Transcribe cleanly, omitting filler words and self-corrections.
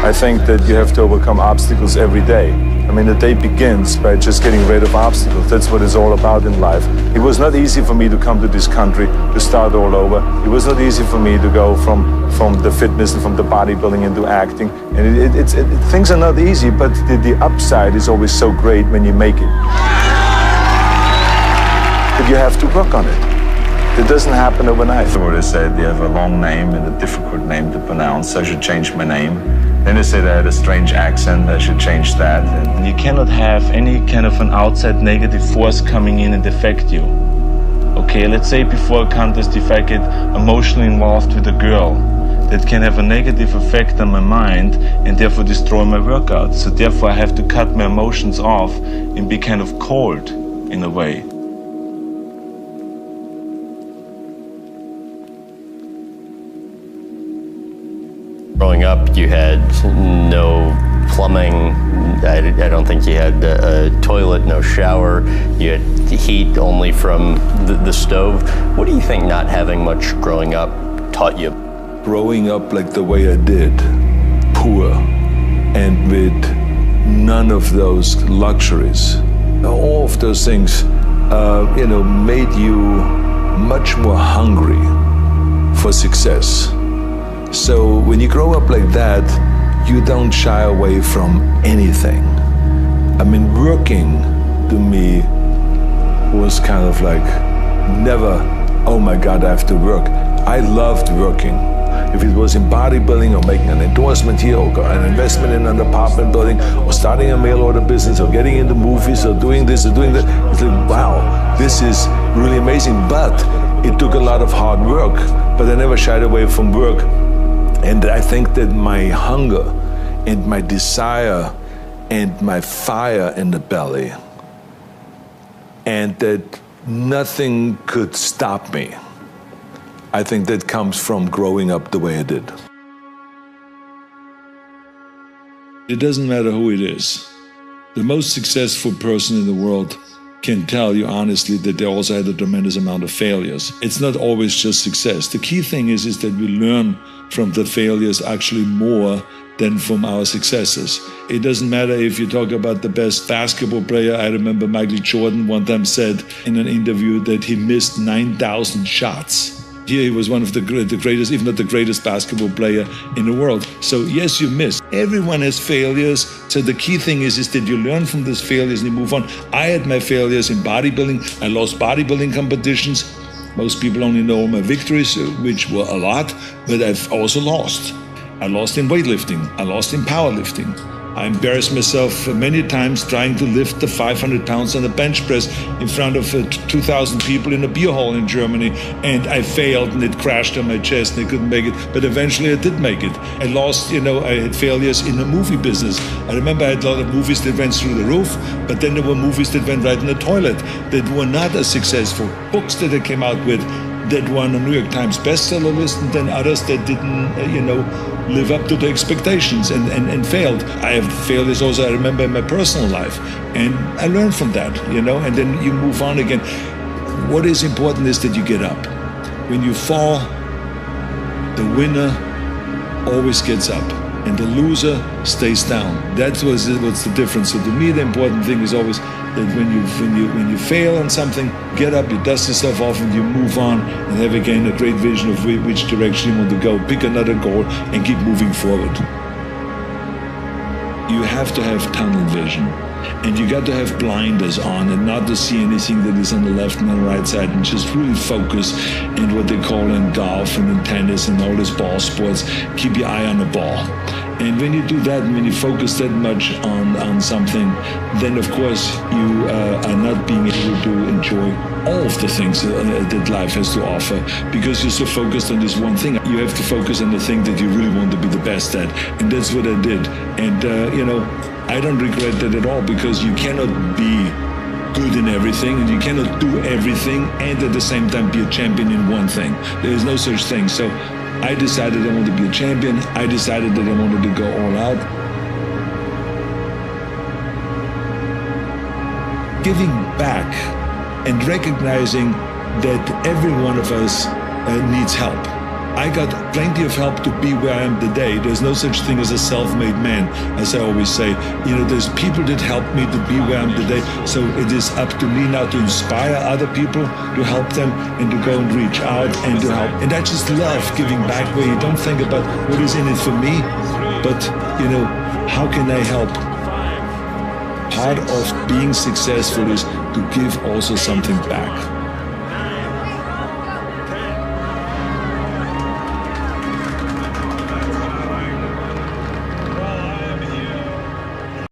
I think that you have to overcome obstacles every day. I mean, the day begins by just getting rid of obstacles. That's what it's all about in life. It was not easy for me to come to this country, to start all over. It was not easy for me to go from the fitness and from the bodybuilding into acting. And things are not easy, but the upside is always so great when you make it. But you have to work on it. It doesn't happen overnight. So they said you have a long name and a difficult name to pronounce, so I should change my name. Then they said I had a strange accent, I should change that. And you cannot have any kind of an outside negative force coming in and affect you. Okay, let's say before a contest, if I get emotionally involved with a girl, that can have a negative effect on my mind and therefore destroy my workout. So therefore I have to cut my emotions off and be kind of cold in a way. Growing up, you had no plumbing. I don't think you had a toilet, no shower. You had heat only from the stove. What do you think not having much growing up taught you? Growing up like the way I did, poor, and with none of those luxuries. All of those things, made you much more hungry for success. So when you grow up like that, you don't shy away from anything. I mean, working to me was kind of like never, oh my God, I have to work. I loved working. If it was in bodybuilding or making an endorsement here or an investment in an apartment building or starting a mail order business or getting into movies or doing this or doing that, it's like, wow, this is really amazing. But it took a lot of hard work, but I never shied away from work. And I think that my hunger and my desire and my fire in the belly, and that nothing could stop me, I think that comes from growing up the way I did. It doesn't matter who it is. The most successful person in the world can tell you honestly that they also had a tremendous amount of failures. It's not always just success. The key thing is that we learn from the failures actually more than from our successes. It doesn't matter if you talk about the best basketball player. I remember Michael Jordan one time said in an interview that he missed 9,000 shots. Here he was one of the greatest, if not the greatest basketball player in the world. So yes, you miss. Everyone has failures. So the key thing is that you learn from those failures and you move on. I had my failures in bodybuilding. I lost bodybuilding competitions. Most people only know my victories, which were a lot, but I've also lost. I lost in weightlifting. I lost in powerlifting. I embarrassed myself many times trying to lift the 500 pounds on a bench press in front of 2,000 people in a beer hall in Germany, and I failed and it crashed on my chest and I couldn't make it, but eventually I did make it. I lost, I had failures in the movie business. I remember I had a lot of movies that went through the roof, but then there were movies that went right in the toilet that were not as successful. Books that I came out with that were on the New York Times bestseller list, and then others that didn't, live up to the expectations and failed. I have failures also, I remember, in my personal life. And I learned from that, and then you move on again. What is important is that you get up. When you fall, the winner always gets up, and the loser stays down. That's what's the difference. So to me, the important thing is always that when you fail on something, get up, you dust yourself off, and you move on and have again a great vision of which direction you want to go. Pick another goal and keep moving forward. You have to have tunnel vision, and you got to have blinders on and not to see anything that is on the left and on the right side, and just really focus. And what they call in golf and in tennis and all these ball sports, keep your eye on the ball. And when you do that, and when you focus that much on something, then of course you are not being able to enjoy all of the things that life has to offer, because you're so focused on this one thing. You have to focus on the thing that you really want to be the best at, and that's what I did. And I don't regret that at all, because you cannot be good in everything, and you cannot do everything and at the same time be a champion in one thing. There is no such thing. So I decided I wanted to be a champion. I decided that I wanted to go all out. Giving back and recognizing that every one of us needs help. I got plenty of help to be where I am today. There's no such thing as a self-made man, as I always say. There's people that helped me to be where I am today. So it is up to me now to inspire other people, to help them, and to go and reach out and to help. And I just love giving back, where you don't think about what is in it for me, but, how can I help? Part of being successful is to give also something back.